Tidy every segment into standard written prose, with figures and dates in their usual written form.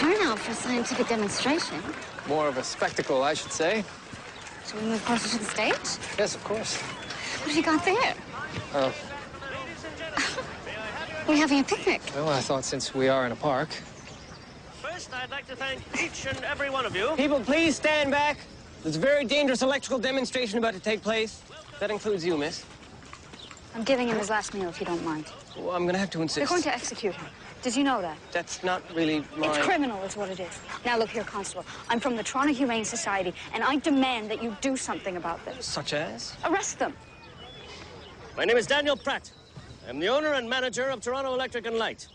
turnout for a scientific demonstration. More of a spectacle, I should say. Shall we move closer to the stage? Yes, of course. What have you got there? We're having a picnic. Well, I thought since we are in a park. First, I'd like to thank each and every one of you. People, please stand back. There's a very dangerous electrical demonstration about to take place. That includes you, miss. I'm giving him his last meal, if you don't mind. Well, I'm going to have to insist. They're going to execute him. Did you know that? That's not really my... It's criminal is what it is. Now, look here, Constable. I'm from the Toronto Humane Society, and I demand that you do something about this. Such as? Arrest them. My name is Daniel Pratt. I'm the owner and manager of Toronto Electric and Light.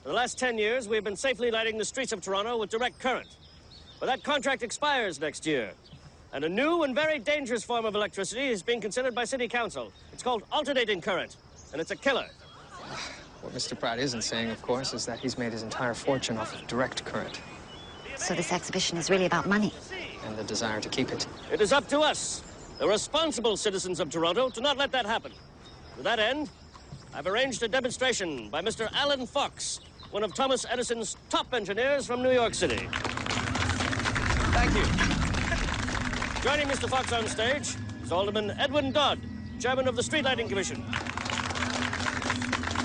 For the last 10 years, we've been safely lighting the streets of Toronto with direct current. But that contract expires next year. And a new and very dangerous form of electricity is being considered by City Council. It's called alternating current, and it's a killer. What Mr. Pratt isn't saying, of course, is that he's made his entire fortune off of direct current. So this exhibition is really about money. And the desire to keep it. It is up to us, the responsible citizens of Toronto, to not let that happen. To that end, I've arranged a demonstration by Mr. Alan Fox, one of Thomas Edison's top engineers from New York City. Thank you. Joining Mr. Fox on stage is Alderman Edwin Dodd, chairman of the Street Lighting Commission.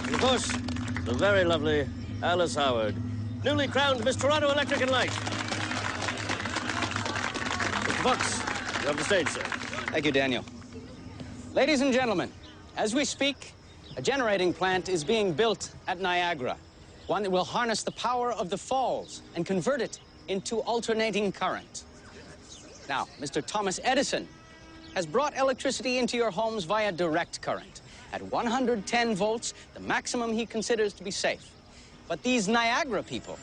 And of course, the very lovely Alice Howard, newly crowned Miss Toronto Electric and Light. Mr. Fox, you're on the stage, sir. Thank you, Daniel. Ladies and gentlemen, as we speak, a generating plant is being built at Niagara, one that will harness the power of the falls and convert it into alternating current. Now, Mr. Thomas Edison has brought electricity into your homes via direct current. At 110 volts, the maximum he considers to be safe. But these Niagara people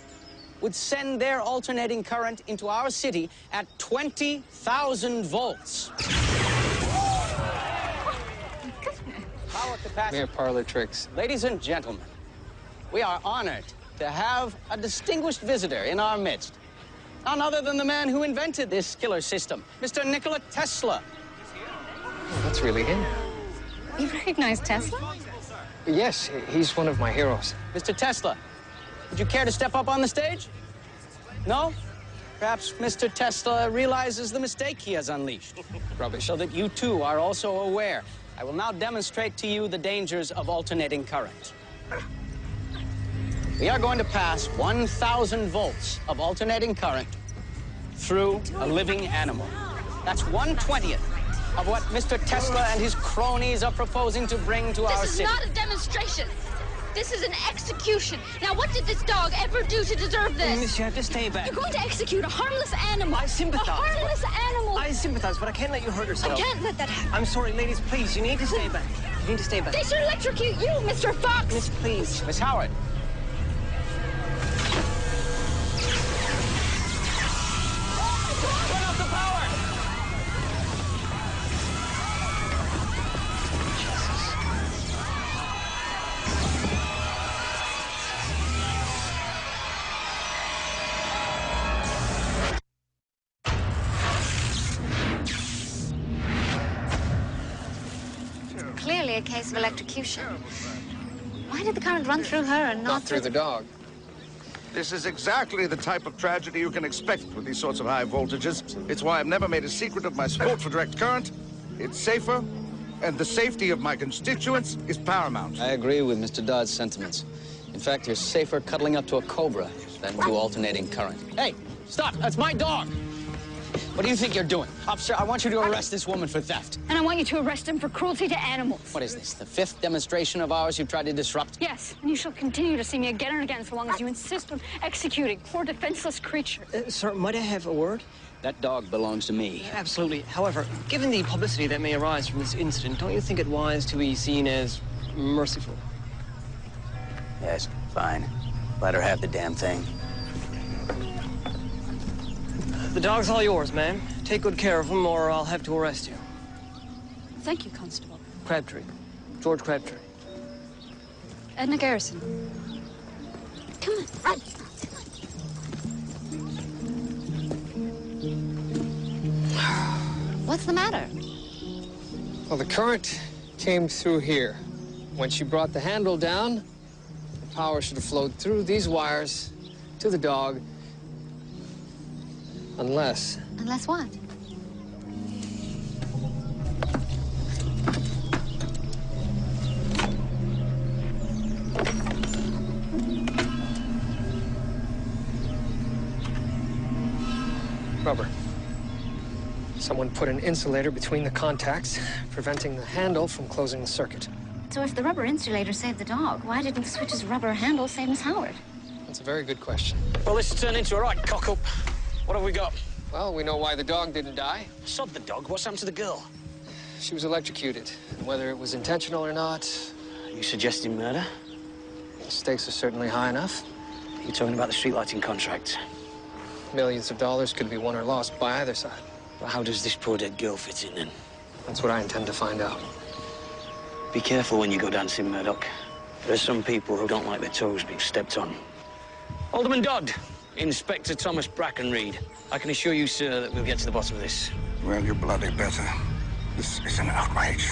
would send their alternating current into our city at 20,000 volts. Power capacity. Mere parlor tricks. Ladies and gentlemen, we are honored to have a distinguished visitor in our midst. None other than the man who invented this killer system, Mr. Nikola Tesla. Oh, that's really him. You recognize Tesla? Yes, he's one of my heroes. Mr. Tesla, would you care to step up on the stage? No? Perhaps Mr. Tesla realizes the mistake he has unleashed. Rubbish. So that you too are also aware. I will now demonstrate to you the dangers of alternating current. We are going to pass 1,000 volts of alternating current through a living animal. That's 1/20th of what Mr. Tesla and his cronies are proposing to bring to our city. This is not a demonstration. This is an execution. Now, what did this dog ever do to deserve this? Miss, you have to stay back. You're going to execute a harmless animal. I sympathize. A harmless animal. I sympathize, but I can't let you hurt yourself. I can't let that happen. I'm sorry, ladies, please. You need to stay back. You need to stay back. They should electrocute you, Mr. Fox. Miss, please. Miss Howard. Turn off the power! Clearly a case of electrocution. Why did the current run through her and not Through the dog. This is exactly the type of tragedy you can expect with these sorts of high voltages. It's why I've never made a secret of my support for direct current. It's safer, and the safety of my constituents is paramount. I agree with Mr. Dodd's sentiments. In fact, you're safer cuddling up to a cobra than to alternating current. Hey, stop! That's my dog! What do you think you're doing? Officer, I want you to arrest this woman for theft. And I want you to arrest him for cruelty to animals. What is this, the 5th demonstration of ours you've tried to disrupt? Yes, and you shall continue to see me again and again so long as you insist on executing poor defenseless creatures. Sir, might I have a word? That dog belongs to me. Absolutely. However, given the publicity that may arise from this incident, don't you think it wise to be seen as merciful? Yes, fine. Let her have the damn thing. The dog's all yours, ma'am. Take good care of him, or I'll have to arrest you. Thank you, Constable. Crabtree. George Crabtree. Edna Garrison. Come on, run. What's the matter? Well, the current came through here. When she brought the handle down, the power should have flowed through these wires to the dog Unless... Unless what? Rubber. Someone put an insulator between the contacts, preventing the handle from closing the circuit. So if the rubber insulator saved the dog, why didn't the switch's rubber handle save Miss Howard? That's a very good question. Well, this has turned into a right cock-up. What have we got? Well, we know why the dog didn't die. Sod the dog. What's happened to the girl? She was electrocuted. And whether it was intentional or not... Are you suggesting murder? The stakes are certainly high enough. You're talking about the street lighting contract. Millions of dollars could be won or lost by either side. Well, how does this poor dead girl fit in, then? That's what I intend to find out. Be careful when you go dancing, Μέρντοχ. There are some people who don't like their toes being stepped on. Alderman Dodd, Inspector Thomas Brackenreed. I can assure you, sir, that we'll get to the bottom of this. Well, you bloody better. This is an outrage.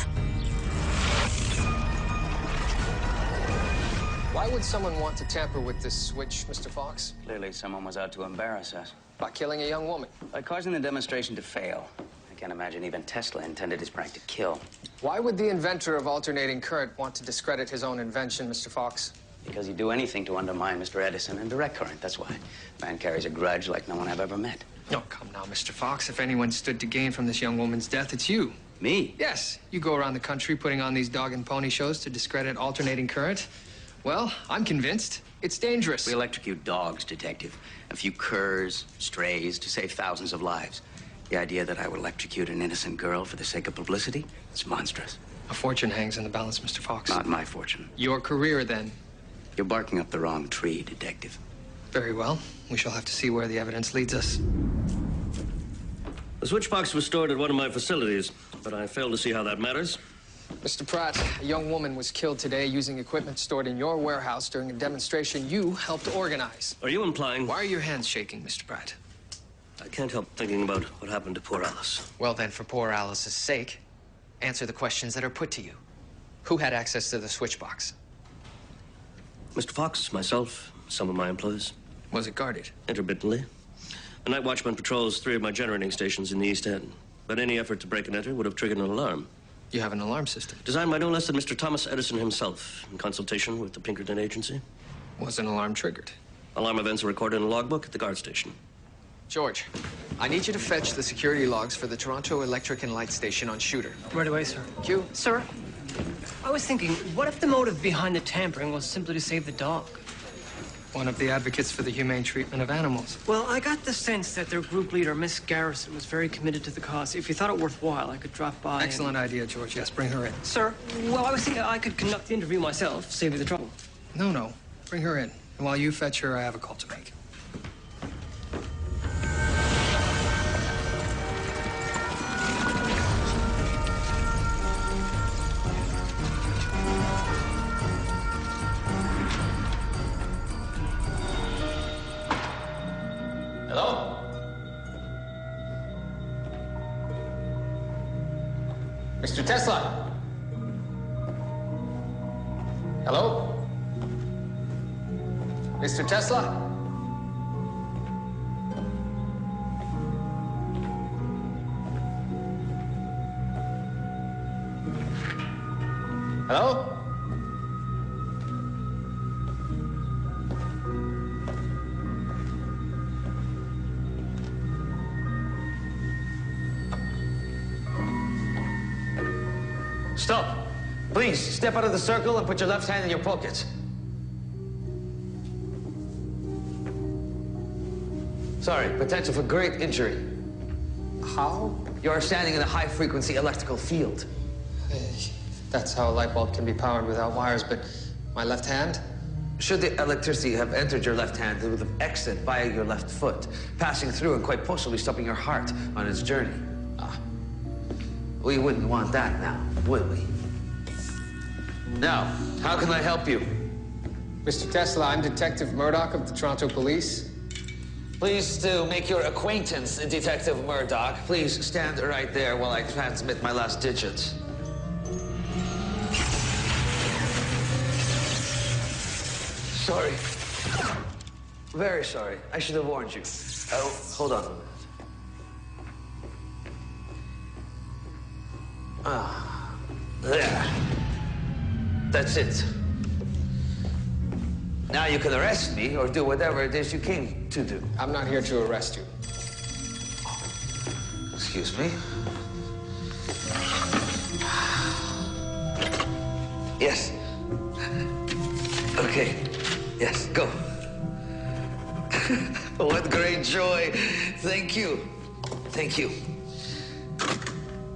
Why would someone want to tamper with this switch, Mr. Fox? Clearly, someone was out to embarrass us. By killing a young woman. By causing the demonstration to fail. I can't imagine even Tesla intended his prank to kill. Why would the inventor of alternating current want to discredit his own invention, Mr. Fox? Because he'd do anything to undermine Mr. Edison and direct current, that's why. Man carries a grudge like no one I've ever met. No, come now, Mr. Fox. If anyone stood to gain from this young woman's death, it's you. Me? Yes. You go around the country putting on these dog and pony shows to discredit alternating current. Well, I'm convinced it's dangerous. We electrocute dogs, Detective. A few curs, strays, to save thousands of lives. The idea that I would electrocute an innocent girl for the sake of publicity? It's monstrous. A fortune hangs in the balance, Mr. Fox. Not my fortune. Your career, then. You're barking up the wrong tree, Detective. Very well. We shall have to see where the evidence leads us. The switchbox was stored at one of my facilities, but I fail to see how that matters. Mr. Pratt, a young woman was killed today using equipment stored in your warehouse during a demonstration you helped organize. Are you implying... Why are your hands shaking, Mr. Pratt? I can't help thinking about what happened to poor Alice. Well, then, for poor Alice's sake, answer the questions that are put to you. Who had access to the switchbox? Mr. Fox, myself, some of my employees. Was it guarded? Intermittently. The night watchman patrols 3 of my generating stations in the East End. But any effort to break and enter would have triggered an alarm. You have an alarm system? Designed by no less than Mr. Thomas Edison himself, in consultation with the Pinkerton Agency. Was an alarm triggered? Alarm events are recorded in a logbook at the guard station. George, I need you to fetch the security logs for the Toronto Electric and Light Station on Shooter. Right away, sir. Q. Sir, I was thinking, what if the motive behind the tampering was simply to save the dog? One of the advocates for the humane treatment of animals. Well, I got the sense that their group leader, Miss Garrison, was very committed to the cause. If you thought it worthwhile, I could drop by. Excellent idea, George. Yes, bring her in. Sir, well, I was thinking I could conduct the interview myself, save you the trouble. No. Bring her in. And while you fetch her, I have a call to make. Hello? Mr. Tesla? Hello? Mr. Tesla? Hello? Stop. Please, step out of the circle and put your left hand in your pocket. Sorry, potential for great injury. How? You're standing in a high-frequency electrical field. That's how a light bulb can be powered without wires, but my left hand? Should the electricity have entered your left hand, it would have exited via your left foot, passing through and quite possibly stopping your heart on its journey. We wouldn't want that now, would we? Now, how can I help you? Mr. Tesla, I'm Detective Μέρντοχ of the Toronto Police. Pleased to make your acquaintance, Detective Μέρντοχ. Please stand right there while I transmit my last digits. Sorry. Very sorry. I should have warned you. Oh, hold on a minute. There. That's it. Now you can arrest me or do whatever it is you came to do. I'm not here to arrest you. Excuse me. Yes. Okay. Yes, go. What great joy. Thank you. Thank you.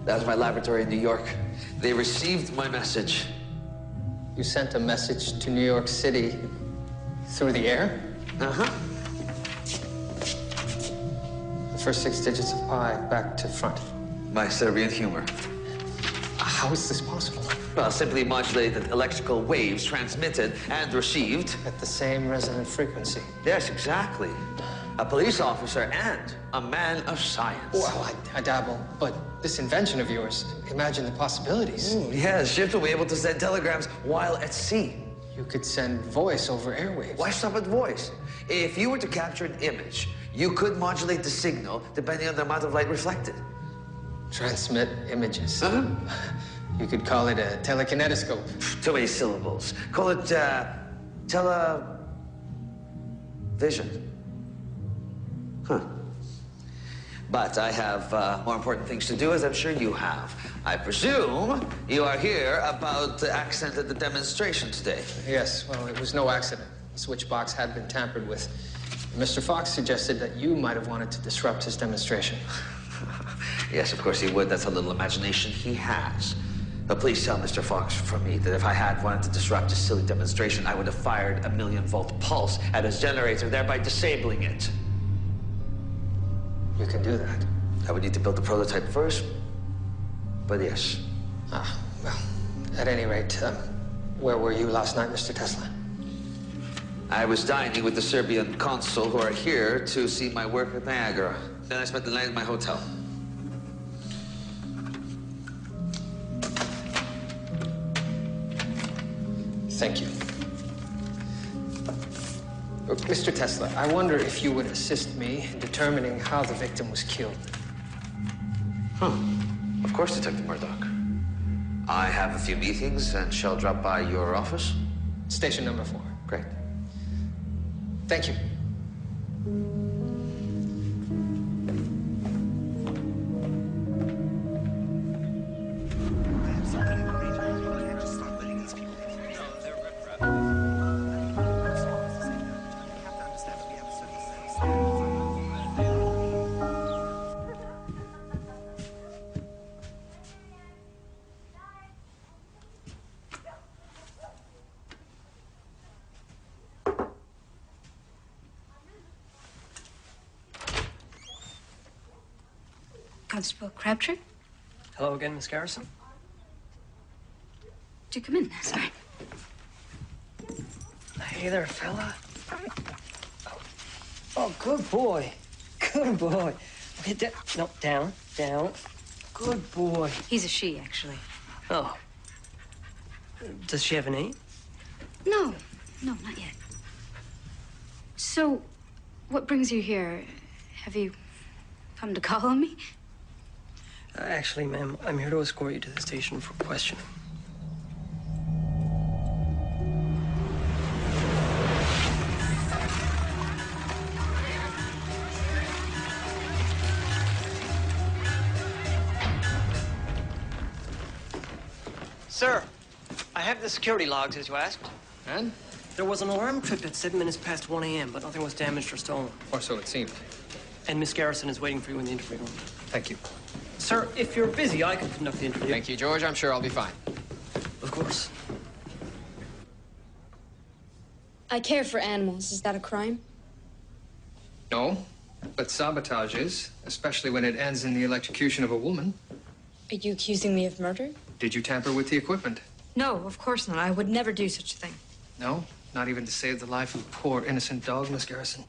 That was my laboratory in New York. They received my message. You sent a message to New York City through the air? Uh-huh. The first 6 digits of pi, back to front. My Serbian humor. How is this possible? Well, simply modulated electrical waves transmitted and received. At the same resonant frequency. Yes, exactly. A police officer and a man of science. Well, I dabble, but this invention of yours, imagine the possibilities. Yes, ships will be able to send telegrams while at sea. You could send voice over airwaves. Why stop at voice? If you were to capture an image, you could modulate the signal depending on the amount of light reflected. Transmit images. Uh-huh. You could call it a telekinetoscope. Too many syllables. Call it, television. Huh. But I have more important things to do, as I'm sure you have. I presume you are here about the accident at the demonstration today. Yes, well, it was no accident. The switch box had been tampered with. Mr. Fox suggested that you might have wanted to disrupt his demonstration. Yes, of course he would. That's a little imagination he has. But please tell Mr. Fox from me that if I had wanted to disrupt his silly demonstration, I would have fired a 1,000,000-volt pulse at his generator, thereby disabling it. You can do that. I would need to build the prototype first, but yes. Ah, well, at any rate, where were you last night, Mr. Tesla? I was dining with the Serbian consul who are here to see my work at Niagara. Then I spent the night at my hotel. Thank you. Mr. Tesla, I wonder if you would assist me in determining how the victim was killed. Huh. Of course, Detective Μέρντοχ. I have a few meetings and shall drop by your office. Station number 4. Great. Thank you. Constable Crabtree? Hello again, Miss Garrison. Do come in. Sorry. Hey there, fella. Oh, good boy. Good boy. Okay, no, down, down. Good boy. He's a she, actually. Oh. Does she have a name? No, not yet. So, what brings you here? Have you come to call on me? Actually, ma'am, I'm here to escort you to the station for questioning. Sir, I have the security logs, as you asked. And? There was an alarm trip at 7 minutes past 1 a.m., but nothing was damaged or stolen. Or so it seemed. And Miss Garrison is waiting for you in the interview room. Thank you. Sir, if you're busy, I can conduct the interview. Thank you, George. I'm sure I'll be fine. Of course. I care for animals. Is that a crime? No, but sabotage is, especially when it ends in the electrocution of a woman. Are you accusing me of murder? Did you tamper with the equipment? No, of course not. I would never do such a thing. No? Not even to save the life of a poor, innocent dog, Miss Garrison?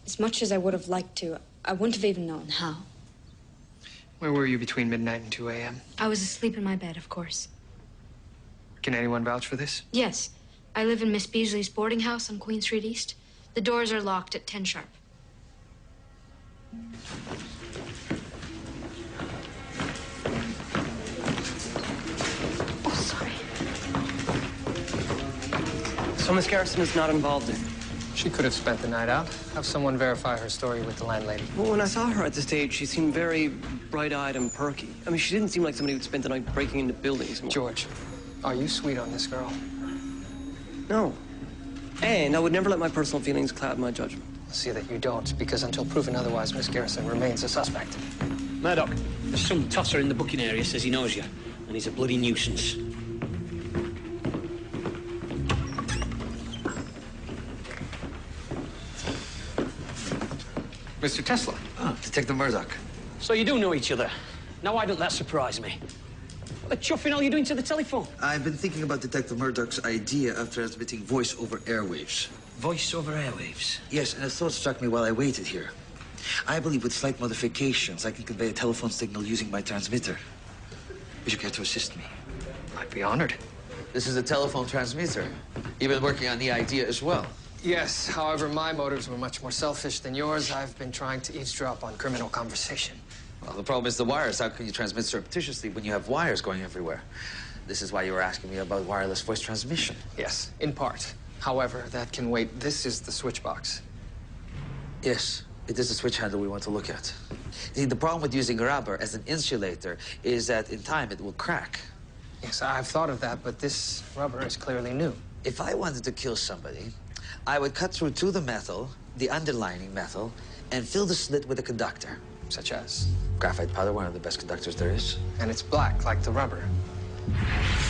As much as I would have liked to, I wouldn't have even known how. Where were you between midnight and 2 a.m.? I was asleep in my bed, of course. Can anyone vouch for this? Yes. I live in Miss Beasley's boarding house on Queen Street East. The doors are locked at 10 sharp. So Miss Garrison is not involved in it? She could have spent the night out. Have someone verify her story with the landlady. Well, when I saw her at the stage, she seemed very bright-eyed and perky. I mean, she didn't seem like somebody who'd spend the night breaking into buildings. George, are you sweet on this girl? No. And I would never let my personal feelings cloud my judgment. See that you don't, because until proven otherwise, Miss Garrison remains a suspect. Μέρντοχ, there's some tosser in the booking area says he knows you, and he's a bloody nuisance. Mr. Tésla. Oh, Detective Μέρντοχ. So you do know each other. Now, why don't that surprise me? What the chuffing are you doing to the telephone? I've been thinking about Detective Murdoch's idea of transmitting voice over airwaves. Voice over airwaves? Yes, and a thought struck me while I waited here. I believe with slight modifications, I can convey a telephone signal using my transmitter. Would you care to assist me? I'd be honored. This is a telephone transmitter. You've been working on the idea as well. Yes, however, my motives were much more selfish than yours. I've been trying to eavesdrop on criminal conversation. Well, the problem is the wires. How can you transmit surreptitiously when you have wires going everywhere? This is why you were asking me about wireless voice transmission. Yes, in part. However, that can wait. This is the switch box. Yes, it is the switch handle we want to look at. See, the problem with using rubber as an insulator is that in time it will crack. Yes, I've thought of that, but this rubber is clearly new. If I wanted to kill somebody, I would cut through to the metal, the underlining metal, and fill the slit with a conductor. Such as? Graphite powder, one of the best conductors there is. And it's black, like the rubber.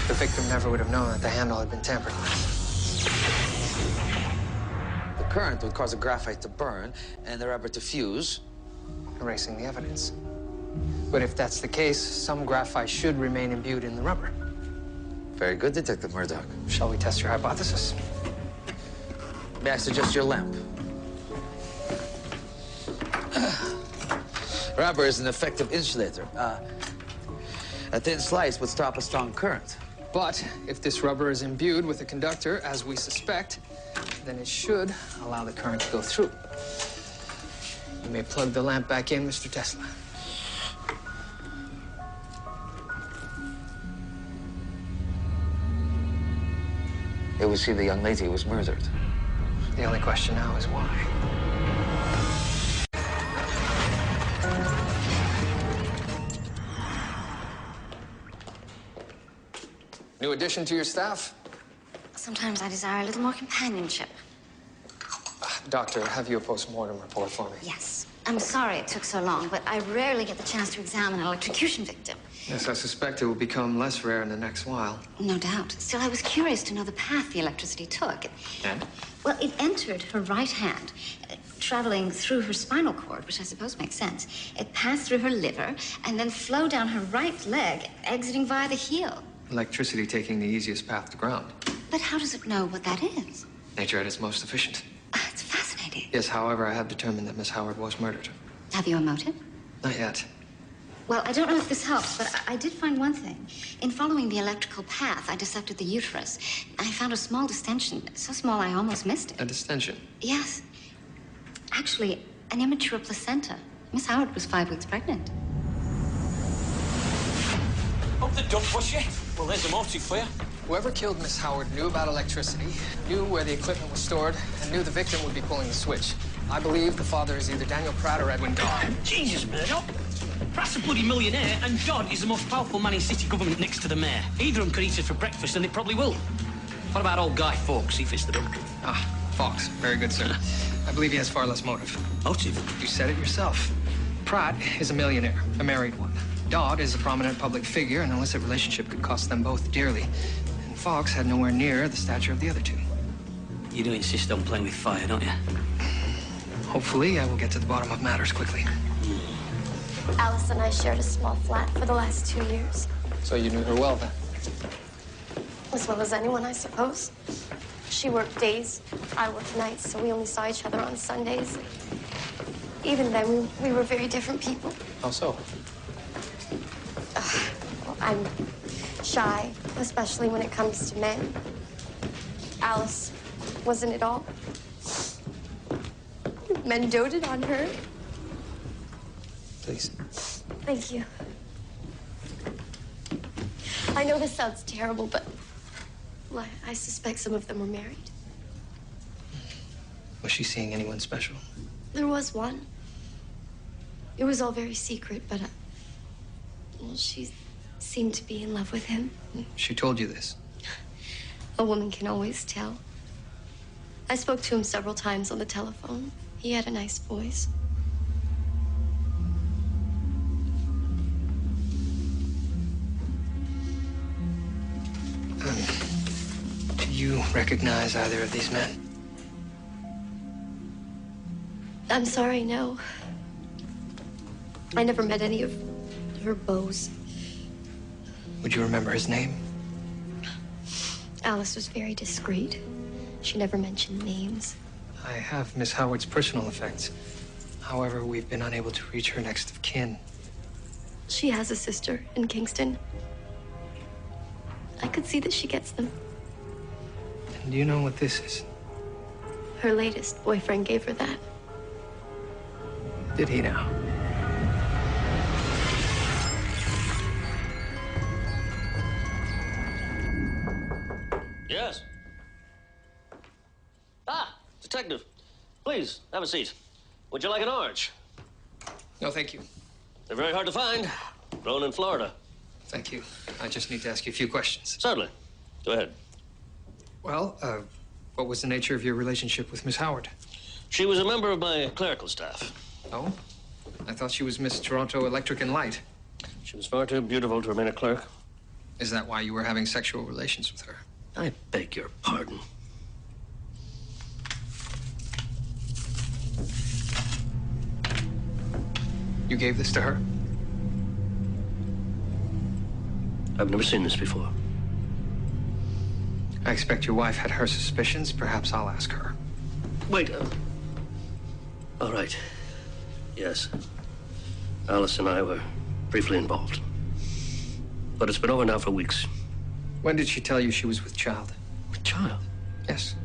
The victim never would have known that the handle had been tampered with. The current would cause the graphite to burn and the rubber to fuse, erasing the evidence. But if that's the case, some graphite should remain imbued in the rubber. Very good, Detective Μέρντοχ. Shall we test your hypothesis? May I suggest your lamp? Rubber is an effective insulator. A thin slice would stop a strong current. But if this rubber is imbued with a conductor, as we suspect, then it should allow the current to go through. You may plug the lamp back in, Mr. Tésla. It would seem the young lady was murdered. The only question now is why. New addition to your staff? Sometimes I desire a little more companionship. Doctor, have you a post-mortem report for me? Yes. I'm sorry it took so long, but I rarely get the chance to examine an electrocution victim. Yes, I suspect it will become less rare in the next while. No doubt. Still, I was curious to know the path the electricity took. And? Well, it entered her right hand, traveling through her spinal cord, which I suppose makes sense. It passed through her liver and then flowed down her right leg, exiting via the heel. Electricity taking the easiest path to ground. But how does it know what that is? Nature at its most efficient. It's fascinating. Yes, however, I have determined that Miss Howard was murdered. Have you a motive? Not yet. Well, I don't know if this helps, but I did find one thing. In following the electrical path, I dissected the uterus. I found a small distension, so small I almost missed it. A distension? Yes. Actually, an immature placenta. Miss Howard was 5 weeks pregnant. Hope the duck was you. Well, there's a motive for you. Whoever killed Miss Howard knew about electricity, knew where the equipment was stored, and knew the victim would be pulling the switch. I believe the father is either Daniel Pratt or Edwin Dodd. Jesus, Μέρντοχ. Pratt's a bloody millionaire, and Dodd is the most powerful man in city government next to the mayor. Either of them could eat it for breakfast, and they probably will. What about old Guy Fawkes? He fits the bill. Ah, Fawkes. Very good, sir. I believe he has far less motive. Motive? You said it yourself. Pratt is a millionaire, a married one. Dodd is a prominent public figure, and an illicit relationship could cost them both dearly. And Fawkes had nowhere near the stature of the other two. You do insist on playing with fire, don't you? Hopefully, I will get to the bottom of matters quickly. Alice and I shared a small flat for the last 2 years. So you knew her well, then? As well as anyone, I suppose. She worked days, I worked nights, so we only saw each other on Sundays. Even then, we were very different people. How so? Well, I'm shy, especially when it comes to men. Alice wasn't at all. Men doted on her. Please. Thank you. I know this sounds terrible, but well, I suspect some of them were married. Was she seeing anyone special? There was one. It was all very secret, but, well, she seemed to be in love with him. She told you this? A woman can always tell. I spoke to him several times on the telephone. He had a nice voice. Do you recognize either of these men? I'm sorry, no. I never met any of her beaux. Would you remember his name? Alice was very discreet. She never mentioned names. I have Miss Howard's personal effects. However, we've been unable to reach her next of kin. She has a sister in Kingston. I could see that she gets them. And do you know what this is? Her latest boyfriend gave her that. Did he now? Yes. Ah, Detective. Please, have a seat. Would you like an orange? No, thank you. They're very hard to find. Grown in Florida. Thank you. I just need to ask you a few questions. Certainly. Go ahead. Well, what was the nature of your relationship with Miss Howard? She was a member of my clerical staff. Oh? I thought she was Miss Toronto Electric and Light. She was far too beautiful to remain a clerk. Is that why you were having sexual relations with her? I beg your pardon. You gave this to her? I've never seen this before. I expect your wife had her suspicions. Perhaps I'll ask her. Wait. All right. Yes. Alice and I were briefly involved. But it's been over now for weeks. When did she tell you she was with child? With child? Yes.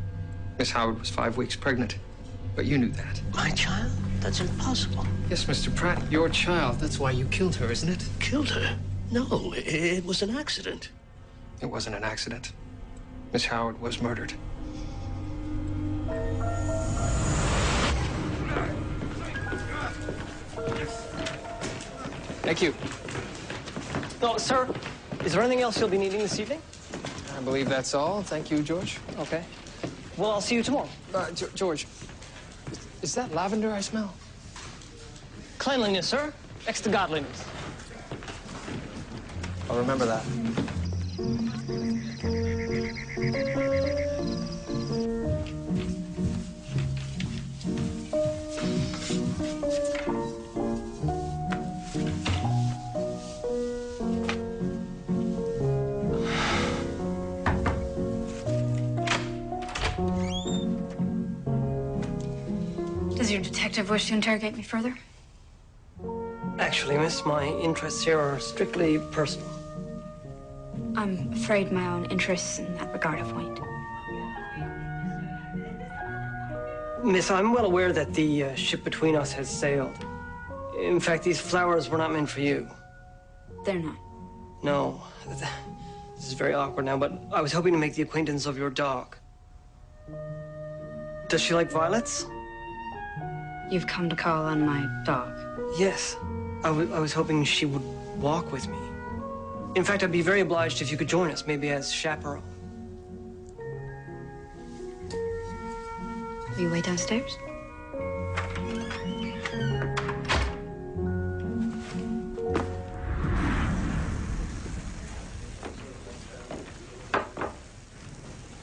Miss Howard was 5 weeks pregnant. But you knew that. My child? That's impossible. Yes, Mr. Pratt, your child. That's why you killed her, isn't it? Killed her? No, it was an accident. It wasn't an accident. Miss Howard was murdered. Thank you. Oh, sir, is there anything else you'll be needing this evening? I believe that's all. Thank you, George. Okay. Well, I'll see you tomorrow. George, is that lavender I smell? Cleanliness, sir. Next to godliness. I'll remember that. Does your detective wish to interrogate me further? Actually, miss, my interests here are strictly personal. I'm afraid my own interests in that regard have waned. Miss, I'm well aware that the ship between us has sailed. In fact, these flowers were not meant for you. They're not. No. This is very awkward now, but I was hoping to make the acquaintance of your dog. Does she like violets? You've come to call on my dog. Yes. I was hoping she would walk with me. In fact, I'd be very obliged if you could join us, maybe as chaperone. Will you wait downstairs?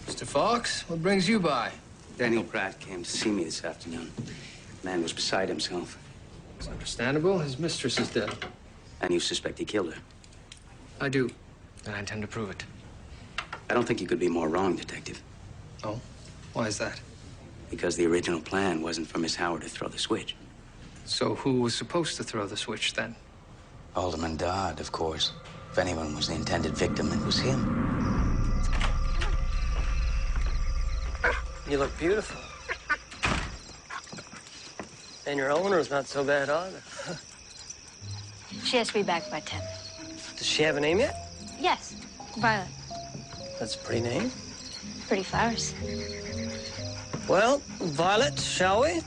Mr. Fox, what brings you by? Daniel Pratt came to see me this afternoon. The man was beside himself. It's understandable. His mistress is dead. And you suspect he killed her? I do, and I intend to prove it. I don't think you could be more wrong, Detective. Oh? Why is that? Because the original plan wasn't for Miss Howard to throw the switch. So who was supposed to throw the switch, then? Alderman Dodd, of course. If anyone was the intended victim, it was him. You look beautiful. And your owner's not so bad either. She has to be back by 10. Does she have a name yet? Yes, Violet. That's a pretty name. Pretty flowers. Well, Violet, shall we?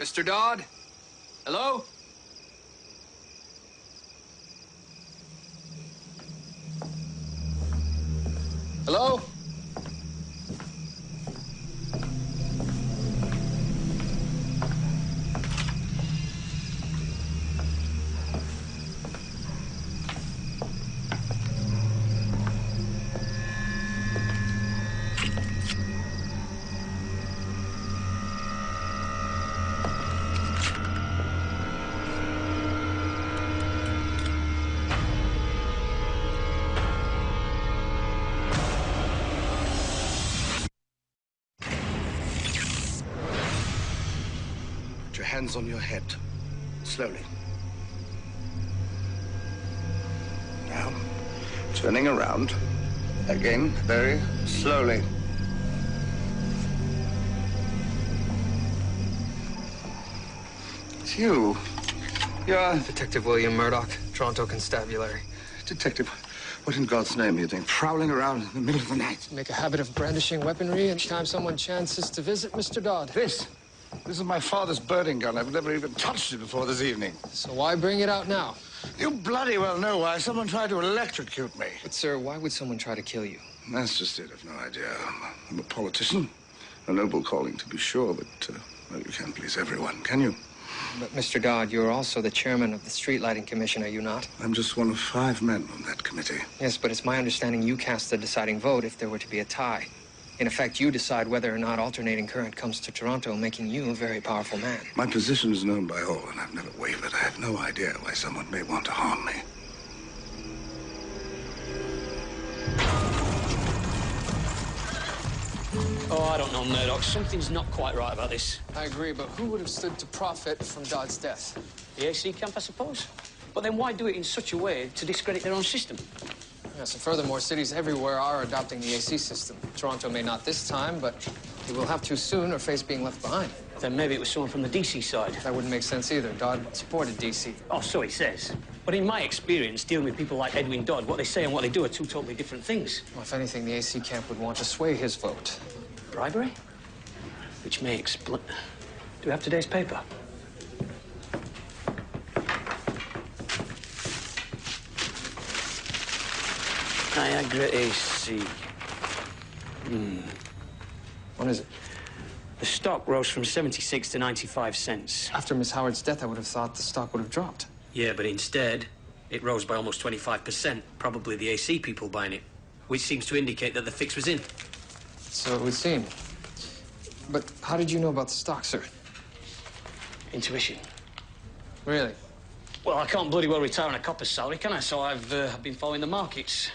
Mr. Dodd? Hello? Hello? Hands on your head. Slowly. Now, turning around. Again, very slowly. It's you. You're Detective William Μέρντοχ, Toronto Constabulary. Detective, what in God's name are you doing? Prowling around in the middle of the night. Make a habit of brandishing weaponry each time someone chances to visit Mr. Dodd. This is my father's birding gun. I've never even touched it before this evening. So why bring it out now? You bloody well know why. Someone tried to electrocute me. But, sir, why would someone try to kill you? That's just it. I've no idea. I'm a politician. A noble calling, to be sure, but, well, you can't please everyone, can you? But, Mr. Dodd, you're also the chairman of the Street Lighting Commission, are you not? I'm just one of 5 men on that committee. Yes, but it's my understanding you cast the deciding vote if there were to be a tie. In effect, you decide whether or not alternating current comes to Toronto, making you a very powerful man. My position is known by all, and I've never wavered. I have no idea why someone may want to harm me. Oh, I don't know, Murdoch. Something's not quite right about this. I agree, but who would have stood to profit from Dodd's death? The AC camp, I suppose. But then why do it in such a way to discredit their own system? Yes, and furthermore, cities everywhere are adopting the AC system. Toronto may not this time, but it will have to soon or face being left behind. Then maybe it was someone from the DC side. That wouldn't make sense either. Dodd supported DC. Oh, so he says. But in my experience, dealing with people like Edwin Dodd, what they say and what they do are two totally different things. Well, if anything, the AC camp would want to sway his vote. Bribery? Which may explain... Do we have today's paper? Niagara AC. What is it? The stock rose from 76 to 95 cents. After Miss Howard's death, I would have thought the stock would have dropped. Yeah, but instead, it rose by almost 25%. Probably the AC people buying it, which seems to indicate that the fix was in. So it would seem. But how did you know about the stock, sir? Intuition. Really? Well, I can't bloody well retire on a copper's salary, can I? So I've been following the markets.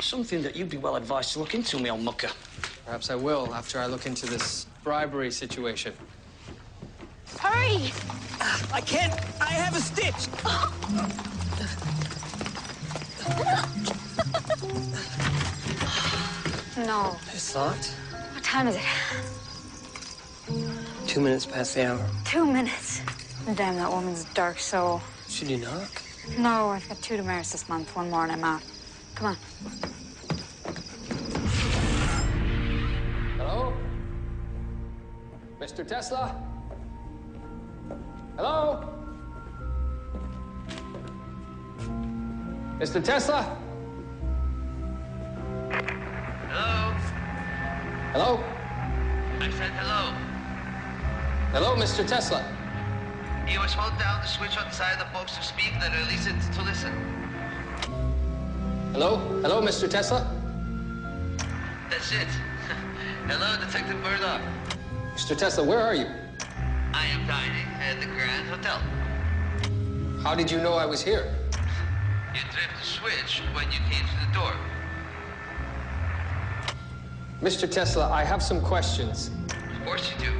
Something that you'd be well advised to look into, me old mucker. Perhaps I will after I look into this bribery situation. Hurry! I can't. I have a stitch. No. It's locked. What time is it? 2 minutes past the hour. 2 minutes. Damn, that woman's dark soul. Should you knock? No, I've got 2 demerits this month. 1 more and I'm out. Come on. Hello? Mr. Tésla? Hello? Mr. Tésla? Hello? Hello? I said hello. Hello, Mr. Tésla? You must hold down the switch on the side of the box to speak, then release it to listen. Hello? Hello, Mr. Tésla? That's it. Hello, Detective Μέρντοχ. Mr. Tésla, where are you? I am dining at the Grand Hotel. How did you know I was here? You tripped the switch when you came to the door. Mr. Tésla, I have some questions. Of course you do.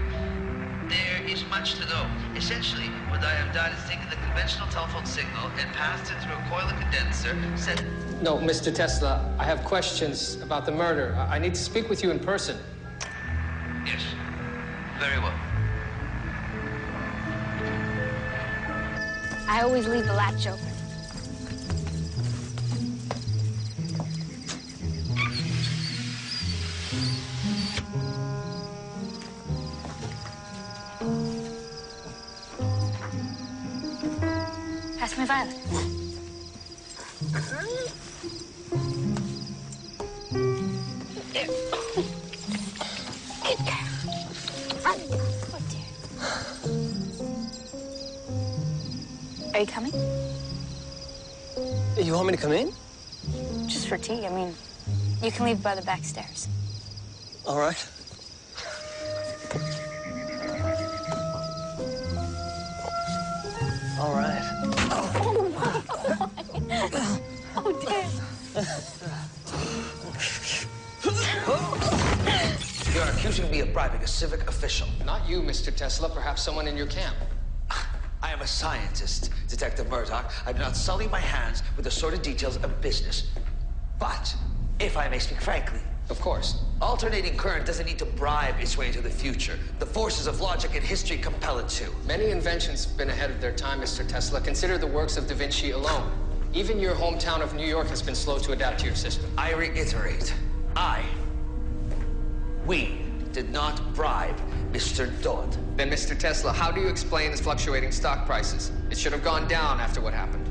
There is much to know. Essentially, what I have done is taken the conventional telephone signal and passed it through a coil and condenser, set... No, Mr. Tésla, I have questions about the murder. I need to speak with you in person. Yes. Very well. I always leave the latch open. Pass my violet. There. Good girl. Oh, dear. Are you coming? You want me to come in? Just for tea. I mean, you can leave by the back stairs. All right. All right. Oh, dear. You're accusing me of bribing a civic official. Not you, Mr. Tésla. Perhaps someone in your camp. I am a scientist, Detective Murdoch. I do not sully my hands with the sordid details of business. But, if I may speak frankly... Of course. Alternating current doesn't need to bribe its way into the future. The forces of logic and history compel it to. Many inventions have been ahead of their time, Mr. Tésla. Consider the works of Da Vinci alone. Even your hometown of New York has been slow to adapt to your system. I reiterate, we did not bribe Mr. Dodd. Then, Mr. Tésla, how do you explain the fluctuating stock prices? It should have gone down after what happened.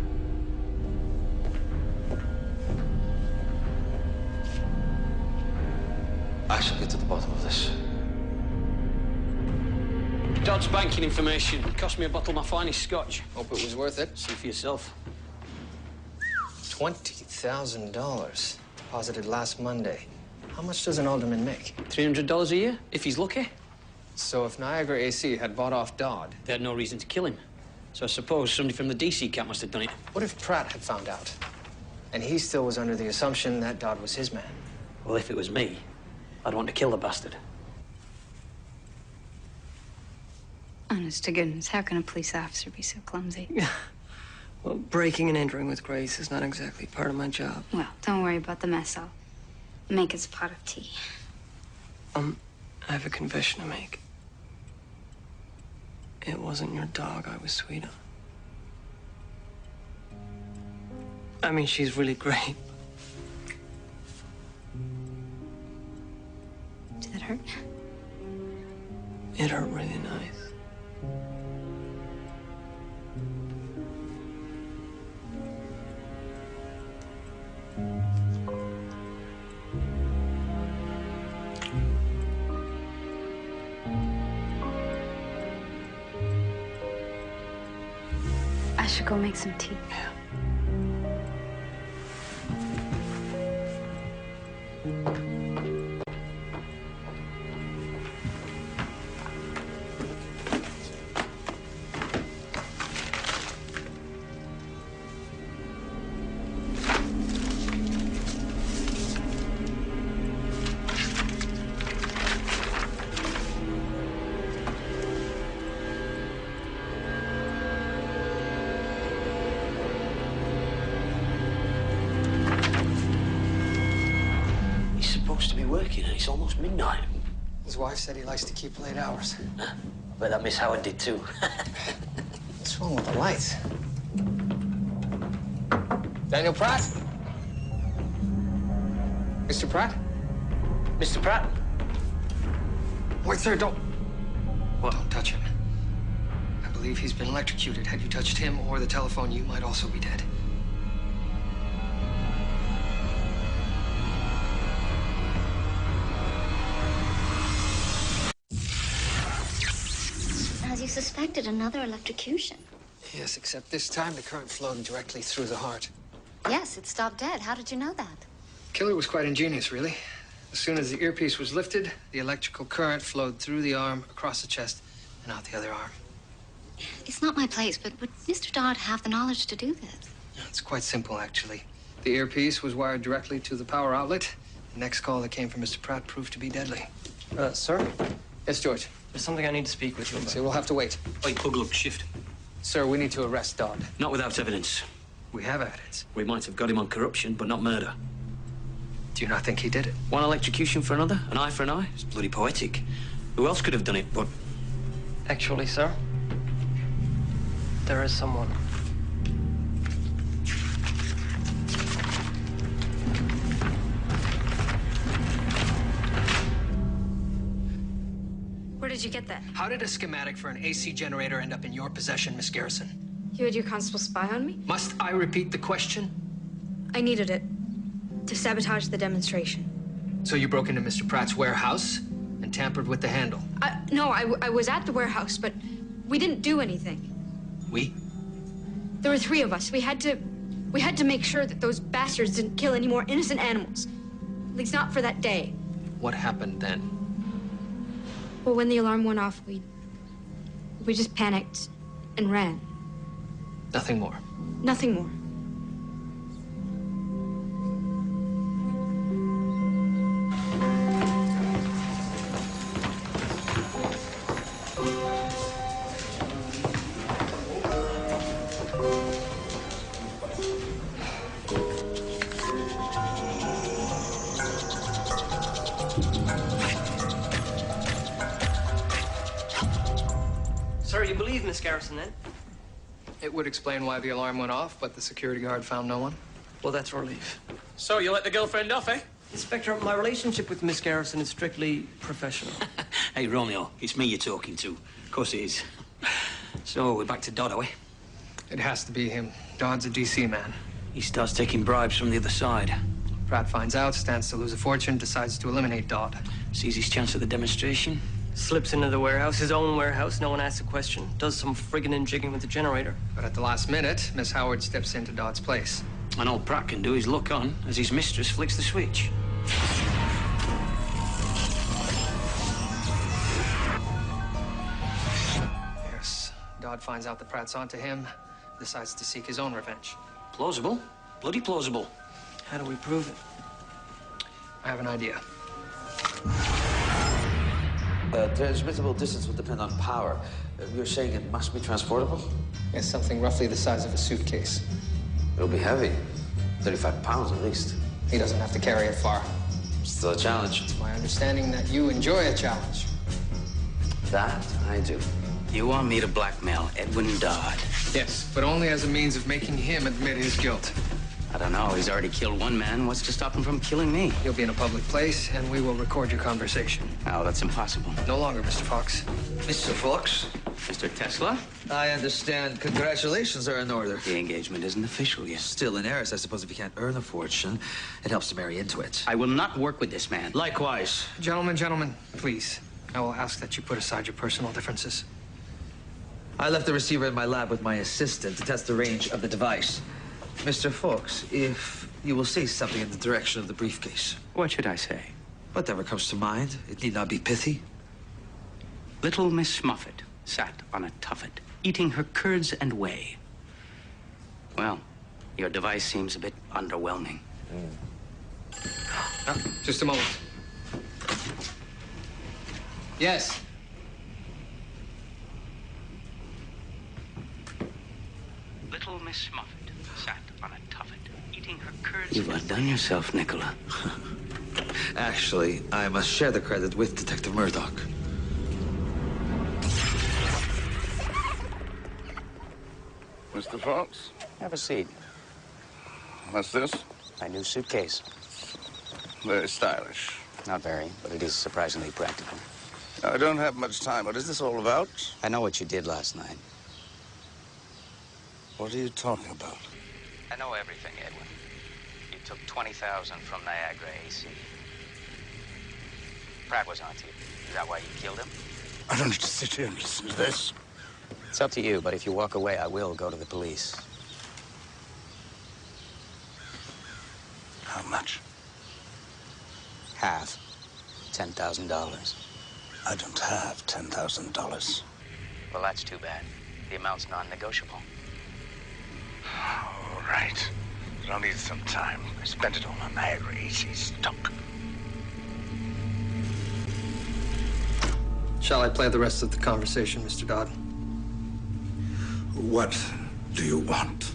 I shall get to the bottom of this. Dodd's banking information cost me a bottle of my finest scotch. Hope it was worth it. See for yourself. $20,000 deposited last Monday. How much does an alderman make? $300 a year, if he's lucky. So if Niagara AC had bought off Dodd... They had no reason to kill him. So I suppose somebody from the DC camp must have done it. What if Pratt had found out? And he still was under the assumption that Dodd was his man. Well, if it was me, I'd want to kill the bastard. Honest to goodness, how can a police officer be so clumsy? Well, breaking and entering with grace is not exactly part of my job. Well, don't worry about the mess. I'll make us a pot of tea. I have a confession to make. It wasn't your dog I was sweet on. I mean, she's really great. Did that hurt? It hurt really nice. I should go make some tea. Yeah. To be working and it's almost midnight. His wife said he likes to keep late hours. I bet that Miss Howard did too. What's wrong with the lights? Daniel Pratt? Mr. Pratt? Mr. Pratt? Wait, sir, don't... What? Don't touch him. I believe he's been electrocuted. Had you touched him or the telephone, you might also be dead. As you suspected, another electrocution. Yes, except this time the current flowed directly through the heart. Yes, it stopped dead. How did you know that? Killer was quite ingenious, really. As soon as the earpiece was lifted, the electrical current flowed through the arm, across the chest, and out the other arm. It's not my place, but would Mr. Dodd have the knowledge to do this? It's quite simple, actually. The earpiece was wired directly to the power outlet. The next call that came from Mr. Pratt proved to be deadly. Sir? Yes, George? There's something I need to speak with you about. So we'll have to wait. Oi, Puglook, shift. Sir, we need to arrest Dodd. Not without evidence. We have evidence. We might have got him on corruption, but not murder. Do you not think he did it? One electrocution for another, an eye for an eye? It's bloody poetic. Who else could have done it, but... Actually, sir, there is someone. Where did you get that? How did a schematic for an AC generator end up in your possession, Miss Garrison? You had your constable spy on me? Must I repeat the question? I needed it to sabotage the demonstration. So you broke into Mr. Pratt's warehouse and tampered with the handle? No, I was at the warehouse, but we didn't do anything. We? There were 3 of us. We had to make sure that those bastards didn't kill any more innocent animals. At least not for that day. What happened then? Well, when the alarm went off, we just panicked and ran. Nothing more? Nothing more. Sir, you believe Miss Garrison, then? It would explain why the alarm went off, but the security guard found no one. Well, that's a relief. So, you let the girlfriend off, eh? Inspector, my relationship with Miss Garrison is strictly professional. Hey, Romeo, it's me you're talking to. Of course it is. So, we're back to Dodd, are we? It has to be him. Dodd's a DC man. He starts taking bribes from the other side. Pratt finds out, stands to lose a fortune, decides to eliminate Dodd. Sees his chance at the demonstration. Slips into the warehouse, his own warehouse, no one asks a question. Does some friggin' and jigging with the generator. But at the last minute, Miss Howard steps into Dodd's place. And all Pratt can do is look on as his mistress flicks the switch. Yes, Dodd finds out that Pratt's onto him, decides to seek his own revenge. Plausible. Bloody plausible. How do we prove it? I have an idea. Transmissible distance will depend on power. You're saying it must be transportable? It's something roughly the size of a suitcase. It'll be heavy. 35 pounds at least. He doesn't have to carry it far. Still a challenge. It's my understanding that you enjoy a challenge. That I do. You want me to blackmail Edwin Dodd? Yes, but only as a means of making him admit his guilt. I don't know. He's already killed one man. What's to stop him from killing me? You'll be in a public place, and we will record your conversation. Oh, that's impossible. No longer, Mr. Fox. Mr. Fox? Mr. Tesla? I understand congratulations are in order. The engagement isn't official yet. Still an heiress. I suppose if you can't earn a fortune, it helps to marry into it. I will not work with this man. Likewise. Gentlemen, please. I will ask that you put aside your personal differences. I left the receiver in my lab with my assistant to test the range of the device. Mr. Fox, if you will say something in the direction of the briefcase. What should I say? Whatever comes to mind. It need not be pithy. Little Miss Muffet sat on a tuffet, eating her curds and whey. Well, your device seems a bit underwhelming. Just a moment. Yes. Little Miss Muffet sat on a tuffet, eating her curds. You've outdone yourself, Nicola. Actually, I must share the credit with Detective Μέρντοχ. Mr. Fox? Have a seat. What's this? My new suitcase. Very stylish. Not very, but it is surprisingly practical. I don't have much time. What is this all about? I know what you did last night. What are you talking about? I know everything, Edwin. You took 20,000 from Niagara AC. Pratt was onto you. Is that why you killed him? I don't need to sit here and listen to this. It's up to you, but if you walk away, I will go to the police. How much? Half. $10,000. I don't have $10,000. Well, that's too bad. The amount's non-negotiable. All right. But I'll need some time. I spent it all on Niagara AC stock. Shall I play the rest of the conversation, Mr. Dodd? What do you want?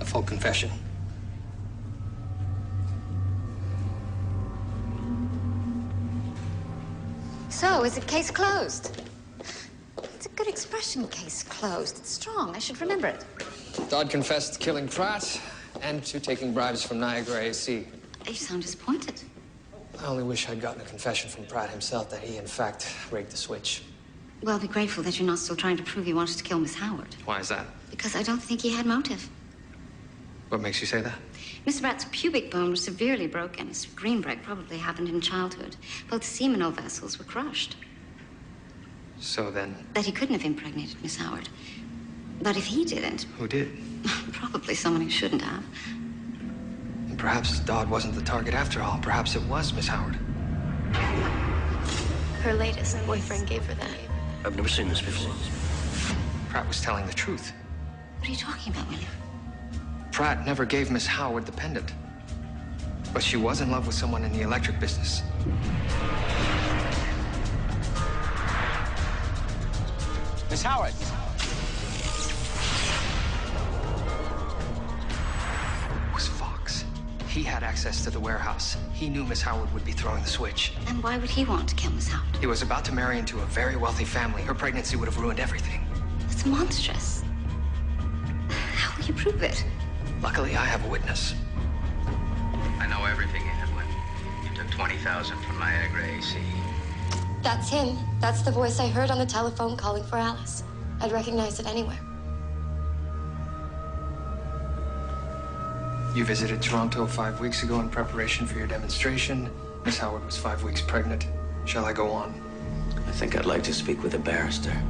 A full confession. So, is it case closed? It's a good expression, case closed. It's strong. I should remember it. Dodd confessed to killing Pratt and to taking bribes from Niagara AC. You sound disappointed. I only wish I'd gotten a confession from Pratt himself that he, in fact, rigged the switch. Well, be grateful that you're not still trying to prove you wanted to kill Miss Howard. Why is that? Because I don't think he had motive. What makes you say that? Miss Pratt's pubic bone was severely broken. His green break probably happened in childhood. Both seminal vessels were crushed. So then... That he couldn't have impregnated Miss Howard. But if he didn't... Who did? Probably someone who shouldn't have. And perhaps Dodd wasn't the target after all. Perhaps it was Miss Howard. Her latest boyfriend gave her that. I've never seen this before. Pratt was telling the truth. What are you talking about, William? Pratt never gave Miss Howard the pendant. But she was in love with someone in the electric business. Miss Howard. It was Fox. He had access to the warehouse. He knew Miss Howard would be throwing the switch. And why would he want to kill Miss Howard? He was about to marry into a very wealthy family. Her pregnancy would have ruined everything. It's monstrous. How will you prove it? Luckily, I have a witness. I know everything, Evelyn. You took 20,000 from Niagara AC. That's him. That's the voice I heard on the telephone calling for Alice. I'd recognize it anywhere. You visited Toronto 5 weeks ago in preparation for your demonstration. Miss Howard was 5 weeks pregnant. Shall I go on? I think I'd like to speak with a barrister.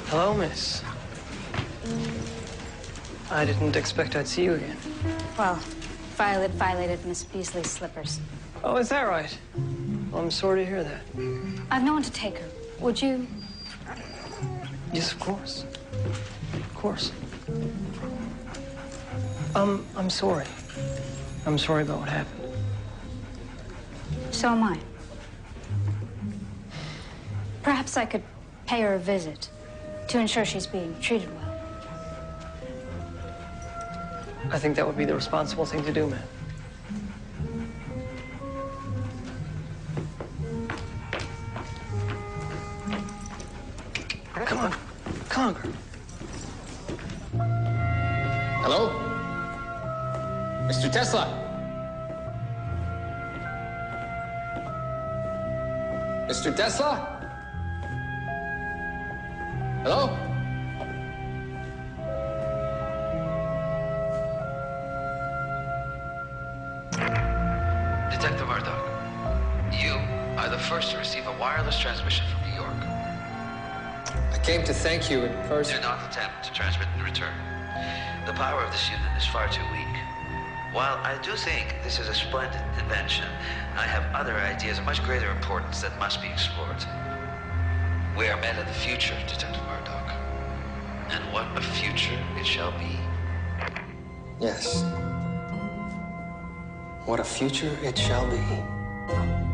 Hello, miss. I didn't expect I'd see you again. Well, Violet violated Miss Beasley's slippers. Oh, is that right? Well, I'm sorry to hear that. I've no one to take her. Would you? Yes, of course. Of course. I'm sorry. I'm sorry about what happened. So am I. Perhaps I could pay her a visit to ensure she's being treated well. I think that would be the responsible thing to do, ma'am. Come on. Come on, girl. Hello? Mr. Tesla? Mr. Tesla? Hello? Detective Μέρντοχ, you are the first to receive a wireless transmission from New York. I came to thank you in person. Do not attempt to transmit in return. The power of this unit is far too weak. While I do think this is a splendid invention, I have other ideas of much greater importance that must be explored. We are men of the future, Detective Μέρντοχ. And what a future it shall be. Yes. What a future it shall be.